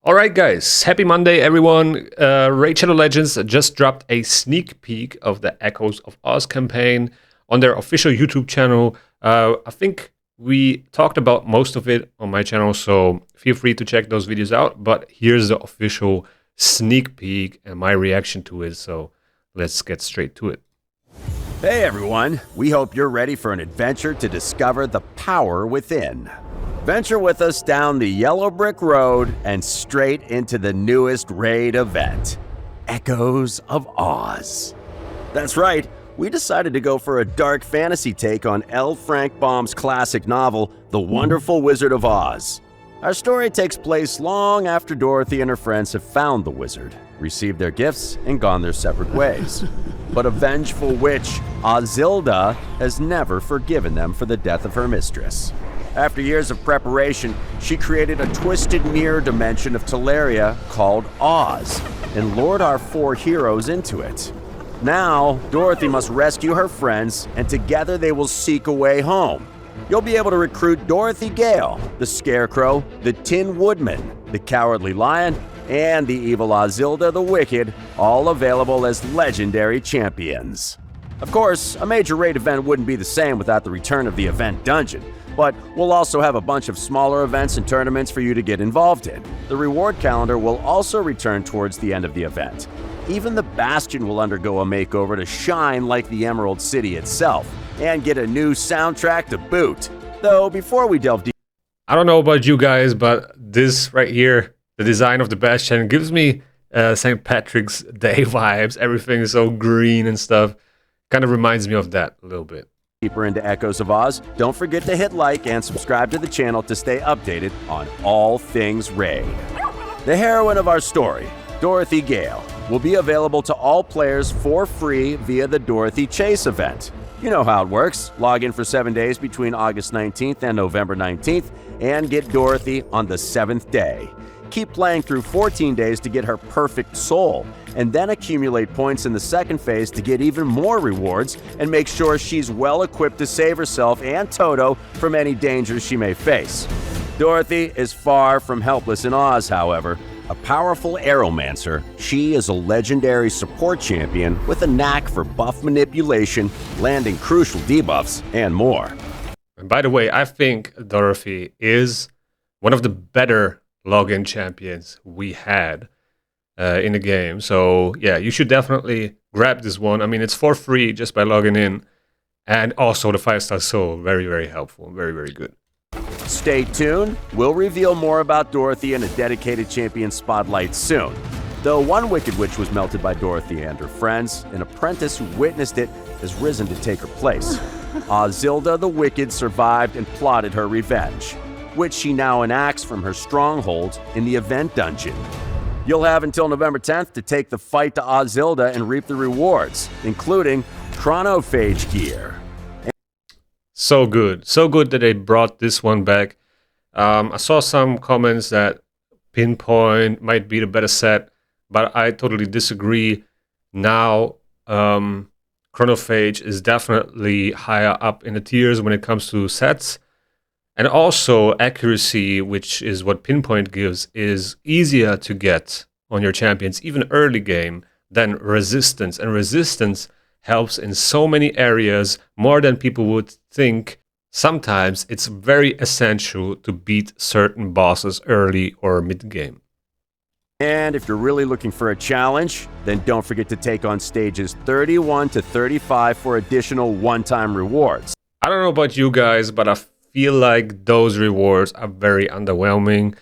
All right, guys. Happy Monday, everyone. Raid Shadow Legends just dropped a sneak peek of the Echoes of Oz campaign on their official YouTube channel. I think we talked about most of it on my channel, so feel free to check those videos out. But here's the official sneak peek and my reaction to it. So let's get straight to it. Hey everyone, we hope you're ready for an adventure to discover the power within. Venture with us down the yellow brick road and straight into the newest raid event, Echoes of Oz. That's right, we decided to go for a dark fantasy take on L. Frank Baum's classic novel, The Wonderful Wizard of Oz. Our story takes place long after Dorothy and her friends have found the wizard, received their gifts, and gone their separate ways. But a vengeful witch, Ozilda, has never forgiven them for the death of her mistress. After years of preparation, she created a twisted mirror dimension of Teleria called Oz, and lured our four heroes into it. Now, Dorothy must rescue her friends, and together they will seek a way home. You'll be able to recruit Dorothy Gale, the Scarecrow, the Tin Woodman, the Cowardly Lion, and the evil Ozilda the Wicked, all available as legendary champions. Of course, a major raid event wouldn't be the same without the return of the event dungeon, but we'll also have a bunch of smaller events and tournaments for you to get involved in. The reward calendar will also return towards the end of the event. Even the Bastion will undergo a makeover to shine like the Emerald City itself, and get a new soundtrack to boot. Though before we delve deep, I don't know about you guys, but this right here, the design of the Bastion, gives me St. Patrick's Day vibes. Everything is so green and stuff. Kind of reminds me of that a little bit. Deeper into Echoes of Oz, don't forget to hit like and subscribe to the channel to stay updated on all things Raid. The heroine of our story, Dorothy Gale, will be available to all players for free via the Dorothy Chase event. You know how it works. Log in for 7 days between August 19th and November 19th and get Dorothy on the 7th day. Keep playing through 14 days to get her perfect soul, and then accumulate points in the second phase to get even more rewards and make sure she's well equipped to save herself and Toto from any dangers she may face. Dorothy is far from helpless in Oz, however. A powerful Aeromancer, she is a legendary support champion with a knack for buff manipulation, landing crucial debuffs, and more. And by the way, I think Dorothy is one of the better login champions we had in the game. So yeah, you should definitely grab this one. I mean, it's for free just by logging in. And also the 5-star soul, very, very helpful. Very, very good. Stay tuned. We'll reveal more about Dorothy in a dedicated champion spotlight soon. Though one Wicked Witch was melted by Dorothy and her friends, an apprentice who witnessed it has risen to take her place. Ozilda the Wicked survived and plotted her revenge, which she now enacts from her stronghold in the event dungeon. You'll have until November 10th to take the fight to Ozilda and reap the rewards, including Chronophage gear. So good that they brought this one back. I saw some comments that Pinpoint might be the better set, but I totally disagree. Now, Chronophage is definitely higher up in the tiers when it comes to sets. And also accuracy, which is what Pinpoint gives, is easier to get on your champions, even early game, than resistance. And resistance helps in so many areas, more than people would think. Sometimes it's very essential to beat certain bosses early or mid-game. And if you're really looking for a challenge, then don't forget to take on stages 31 to 35 for additional one-time rewards. I don't know about you guys, but I feel like those rewards are very underwhelming.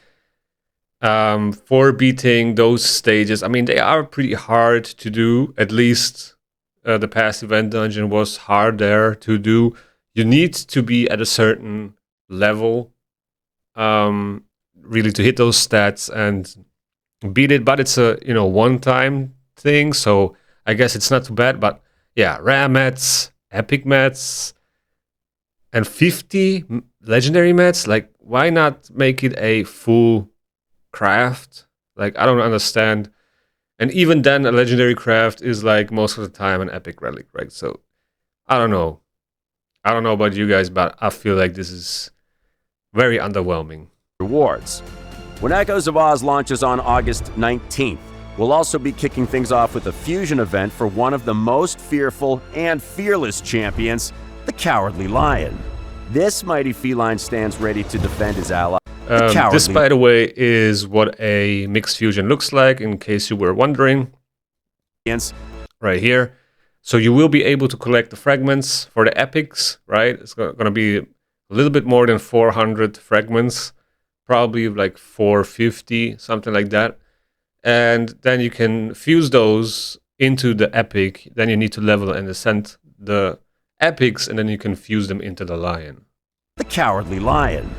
For beating those stages, I mean, they are pretty hard to do. At least the past event dungeon was hard there to do. You need to be at a certain level really to hit those stats and beat it, but it's a one-time thing, so I guess it's not too bad. But yeah, rare mats, epic mats, and 50 legendary mats. Like, why not make it a full craft? Like, I don't understand. And even then, a legendary craft is like most of the time an epic relic, right? So I don't know about you guys, but I feel like this is very underwhelming. Rewards. When Echoes of Oz launches on August 19th, we'll also be kicking things off with a fusion event for one of the most fearful and fearless champions, the Cowardly Lion. This mighty feline stands ready to defend his ally. This, by the way, is what a mixed fusion looks like, in case you were wondering. Right here. So you will be able to collect the fragments for the epics, right? It's going to be a little bit more than 400 fragments, probably like 450, something like that. And then you can fuse those into the epic. Then you need to level and ascend the epics, and then you can fuse them into the lion. The Cowardly Lion.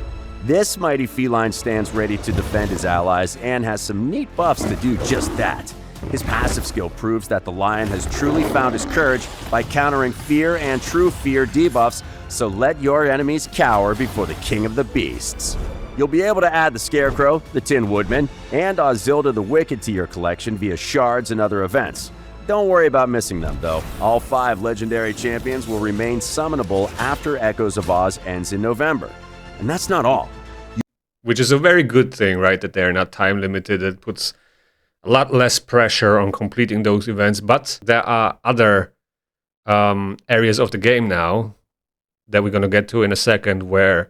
This mighty feline stands ready to defend his allies and has some neat buffs to do just that. His passive skill proves that the lion has truly found his courage by countering fear and true fear debuffs, so let your enemies cower before the king of the beasts. You'll be able to add the Scarecrow, the Tin Woodman, and Ozilda the Wicked to your collection via shards and other events. Don't worry about missing them, though. All 5 legendary champions will remain summonable after Echoes of Oz ends in November. And that's not all. Which is a very good thing, right? That they're not time limited. It puts a lot less pressure on completing those events. But there are other areas of the game now that we're going to get to in a second where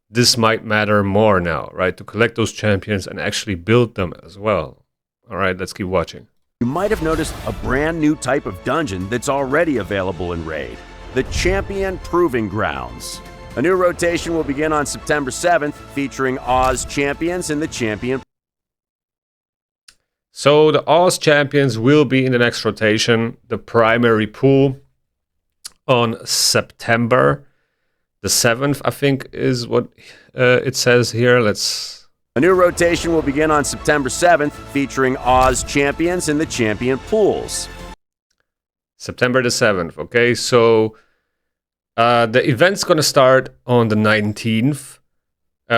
this might matter more now, right? To collect those champions and actually build them as well. All right, let's keep watching. You might have noticed a brand new type of dungeon that's already available in Raid, the Champion Proving Grounds. A new rotation will begin on September 7th, featuring Oz champions and the Champion. So the Oz champions will be in the next rotation. The primary pool on September the 7th, I think, is what it says here. A new rotation will begin on September 7th, featuring Oz champions and the Champion pools. September the 7th, okay? So the event's going to start on the 19th.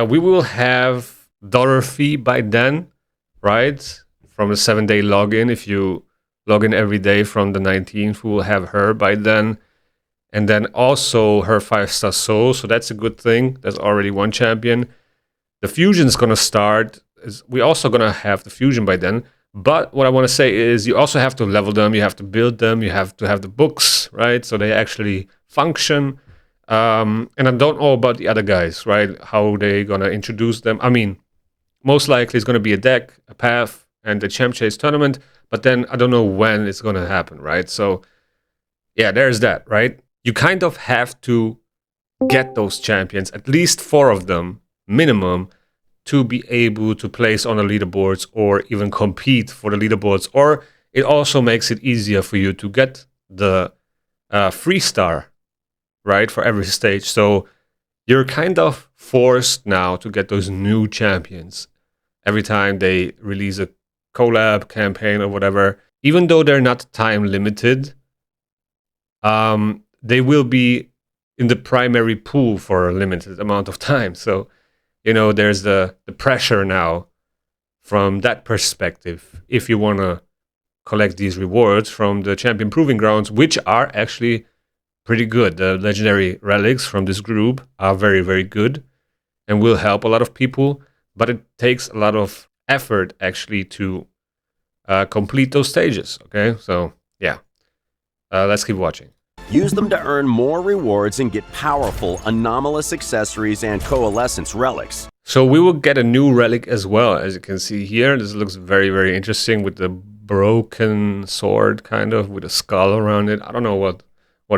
We will have Dorothy by then, right? From the 7-day login. If you log in every day from the 19th, we will have her by then. And then also her 5-star soul, so that's a good thing. There's already one champion. The fusion's going to start. We're also going to have the fusion by then. But what I want to say is you also have to level them. You have to build them. You have to have the books, right? So they actually function. And I don't know about the other guys, right? How they're going to introduce them. I mean, most likely it's going to be a deck, a path, and the Champ Chase tournament. But then I don't know when it's going to happen, right? So yeah, there's that, right? You kind of have to get those champions, at least 4 of them, minimum, to be able to place on the leaderboards or even compete for the leaderboards. Or it also makes it easier for you to get the free star, right, for every stage. So you're kind of forced now to get those new champions every time they release a collab campaign or whatever. Even though they're not time limited, they will be in the primary pool for a limited amount of time. So, you know, there's the pressure now from that perspective if you want to collect these rewards from the Champion Proving Grounds, which are actually pretty good. The legendary relics from this group are very, very good and will help a lot of people, but it takes a lot of effort actually to complete those stages, okay? So, yeah. Let's keep watching. Use them to earn more rewards and get powerful anomalous accessories and coalescence relics. So we will get a new relic as well, as you can see here. This looks very, very interesting with the broken sword, kind of, with a skull around it. I don't know what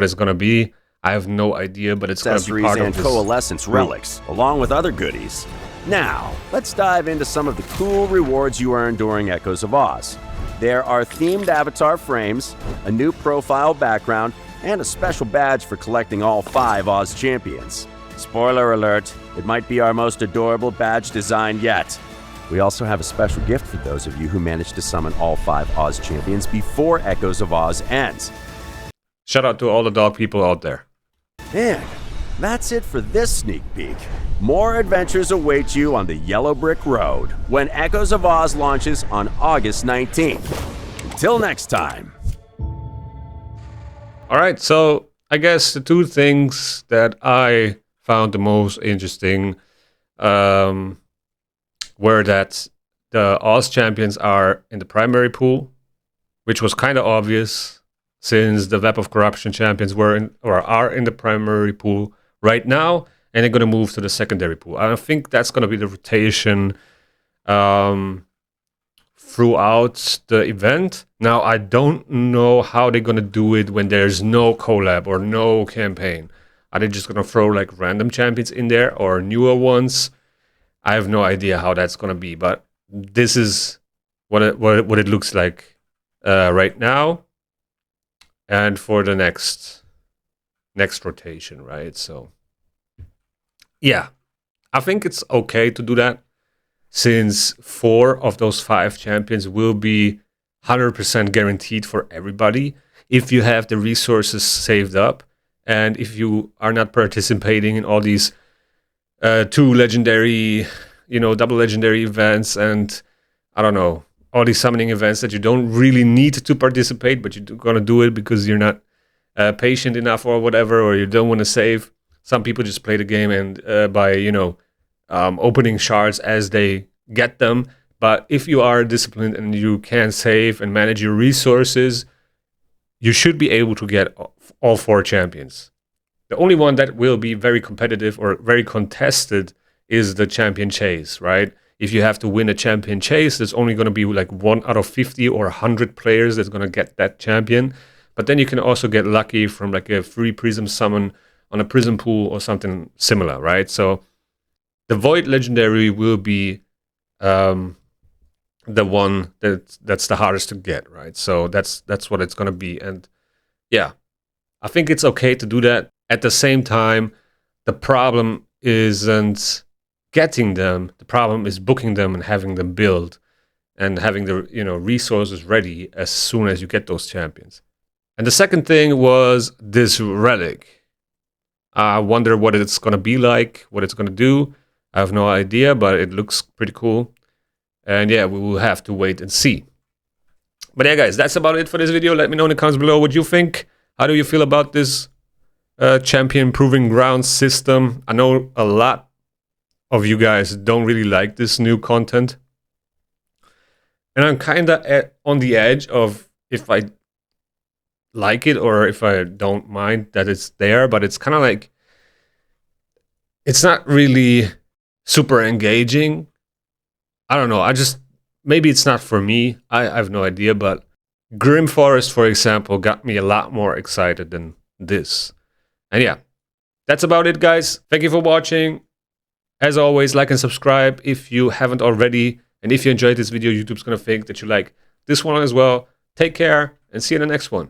it's going to be. I have no idea, but it's going to be part of this. Accessories and coalescence relics, along with other goodies. Now, let's dive into some of the cool rewards you earn during Echoes of Oz. There are themed avatar frames, a new profile background, and a special badge for collecting all 5 Oz champions. Spoiler alert, it might be our most adorable badge design yet. We also have a special gift for those of you who managed to summon all 5 Oz champions before Echoes of Oz ends. Shout out to all the dog people out there. And that's it for this sneak peek. More adventures await you on the Yellow Brick Road when Echoes of Oz launches on August 19th. Until next time. All right, so I guess the 2 things that I found the most interesting were that the Oz champions are in the primary pool, which was kind of obvious since the Web of Corruption champions were in, or are in the primary pool right now, and they're going to move to the secondary pool. I think that's going to be the rotation throughout the event. Now, I don't know how they're going to do it when there's no collab or no campaign. Are they just going to throw like random champions in there or newer ones? I have no idea how that's going to be, but this is what it looks like right now, and for the next rotation, right? So, yeah, I think it's okay to do that, since 4 of those 5 champions will be 100% guaranteed for everybody if you have the resources saved up, and if you are not participating in all these 2 legendary, double legendary events, and I don't know, all these summoning events that you don't really need to participate, but you're gonna do it because you're not patient enough or whatever, or you don't want to save. Some people just play the game and by opening shards as they get them. But if you are disciplined and you can save and manage your resources, you should be able to get all 4 champions. The only one that will be very competitive or very contested is the champion chase, right? If you have to win a champion chase, there's only going to be like 1 out of 50 or 100 players that's going to get that champion. But then you can also get lucky from like a free prism summon on a prism pool or something similar, right? So the Void Legendary will be the one that's the hardest to get, right? So that's what it's going to be. And yeah, I think it's okay to do that. At the same time, the problem isn't getting them. The problem is booking them and having them build and having the resources ready as soon as you get those champions. And the second thing was this relic. I wonder what it's going to be like, what it's going to do. I have no idea, but it looks pretty cool. And yeah, we will have to wait and see. But yeah, guys, that's about it for this video. Let me know in the comments below what you think. How do you feel about this champion proving ground system? I know a lot of you guys don't really like this new content. And I'm kind of on the edge of if I like it or if I don't mind that it's there, but it's kind of like, it's not really super engaging. I don't know. Maybe it's not for me. I have no idea, but Grim Forest, for example, got me a lot more excited than this. And yeah, that's about it, guys. Thank you for watching. As always, like and subscribe if you haven't already. And if you enjoyed this video, YouTube's going to think that you like this one as well. Take care and see you in the next one.